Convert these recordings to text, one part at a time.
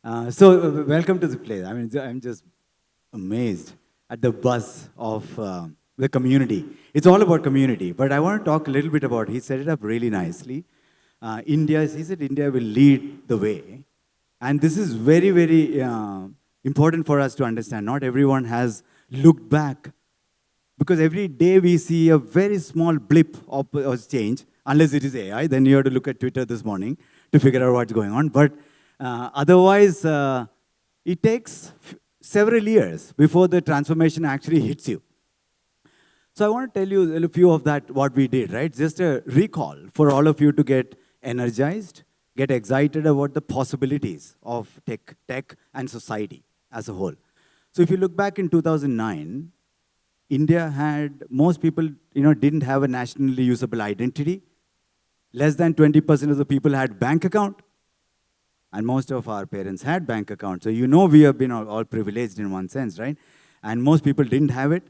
Welcome to the place. I mean, I'm just amazed at the buzz of the community. It's all about community, but I want to talk a little bit about, he set it up really nicely. He said India will lead the way. And this is very, very important for us to understand. Not everyone has looked back because every day we see a very small blip of change, unless it is AI, then you have to look at Twitter this morning to figure out what's going on. But otherwise, it takes several years before the transformation actually hits you. So I want to tell you a few of that, what we did, right? Just a recall for all of you to get energized, get excited about the possibilities of tech and society as a whole. So if you look back in 2009, India had, most people didn't have a nationally usable identity. Less than 20% of the people had bank account. And most of our parents had bank accounts. So we have been all privileged in one sense, right? And most people didn't have it.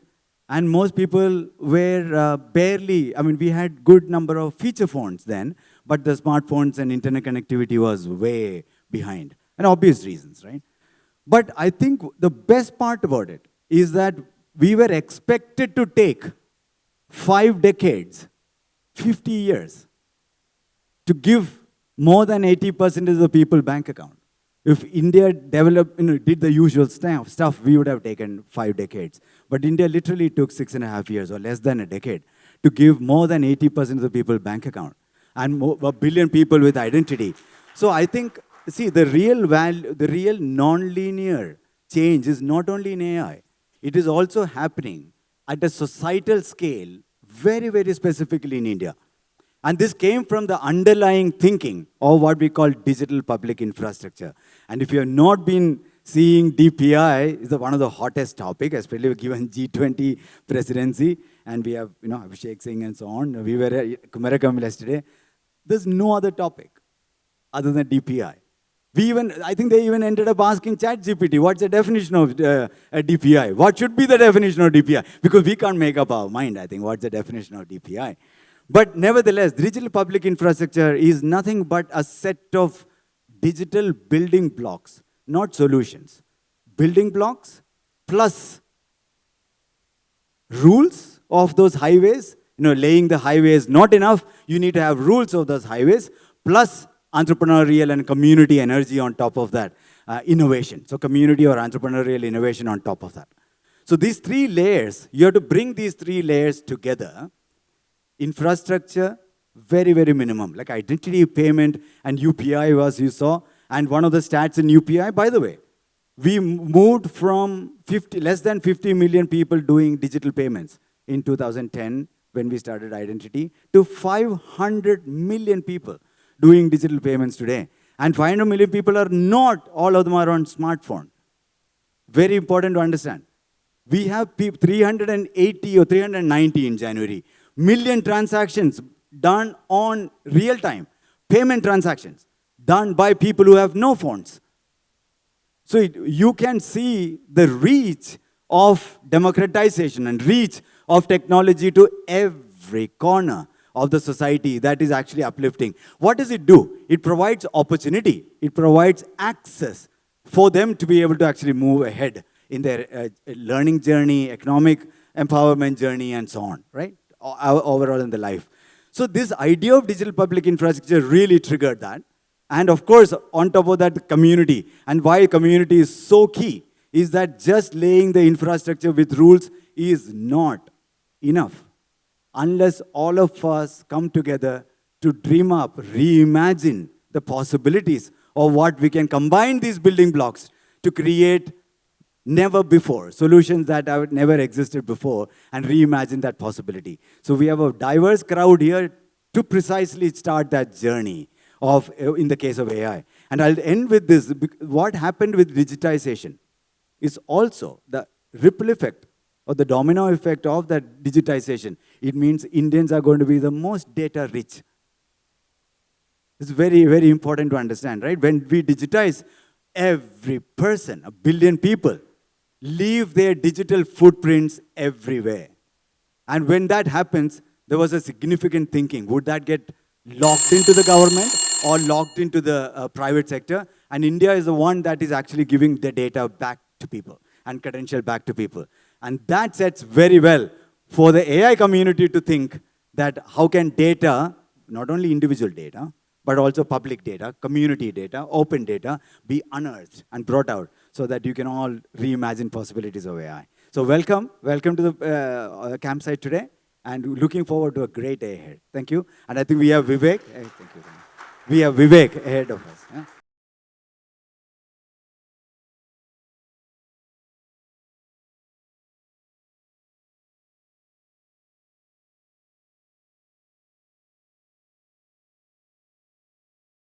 And most people were barely, we had good number of feature phones then, but the smartphones and internet connectivity was way behind. And obvious reasons, right? But I think the best part about it is that we were expected to take 5 decades, 50 years, to give more than 80% of the people bank account. If India developed, did the usual stuff, we would have taken 5 decades. But India literally took 6.5 years or less than a decade to give more than 80% of the people bank account and a billion people with identity. So I think, see, the real value, the real non-linear change is not only in AI, it is also happening at a societal scale, very, very specifically in India. And this came from the underlying thinking of what we call digital public infrastructure. And if you have not been seeing DPI, is one of the hottest topics, especially given G20 presidency, and we have Abhishek Singh and so on. We were at Kumarakam yesterday. There's no other topic other than DPI. I think they even ended up asking ChatGPT, what's the definition of a DPI? What should be the definition of DPI? Because we can't make up our mind, I think, what's the definition of DPI. But nevertheless, digital public infrastructure is nothing but a set of digital building blocks, not solutions. Building blocks plus rules of those highways. Laying the highways not enough. You need to have rules of those highways, plus entrepreneurial and community energy on top of that. Innovation. So community or entrepreneurial innovation on top of that. So these 3 layers, you have to bring these 3 layers together. Infrastructure, very, very minimum. Like identity payment and UPI was, you saw. And one of the stats in UPI, by the way, we moved from less than 50 million people doing digital payments in 2010 when we started identity to 500 million people doing digital payments today. And 500 million people are not, all of them are on smartphone. Very important to understand. We have 380 or 390 in January. Million transactions done on real time. Payment transactions done by people who have no phones. So you can see the reach of democratization and reach of technology to every corner of the society that is actually uplifting. What does it do? It provides opportunity. It provides access for them to be able to actually move ahead in their learning journey, economic empowerment journey, and so on, right? Overall in the life. So this idea of digital public infrastructure really triggered that. And of course, on top of that, the community. And why community is so key is that just laying the infrastructure with rules is not enough. Unless all of us come together to dream up, reimagine the possibilities of what we can combine these building blocks to create never before, solutions that have never existed before, and reimagine that possibility. So we have a diverse crowd here to precisely start that journey of, in the case of AI. And I'll end with this. What happened with digitization is also the ripple effect or the domino effect of that digitization. It means Indians are going to be the most data rich. It's very, very important to understand, right? When we digitize, every person, a billion people, leave their digital footprints everywhere. And when that happens, there was a significant thinking. Would that get locked into the government or locked into the private sector? And India is the one that is actually giving the data back to people and credential back to people. And that sets very well for the AI community to think that how can data, not only individual data, but also public data, community data, open data, be unearthed and brought out so that you can all reimagine possibilities of AI. So welcome to the campsite today, and looking forward to a great day ahead. Thank you. And I think we have Vivek. Thank you. We have Vivek ahead of us. Yeah?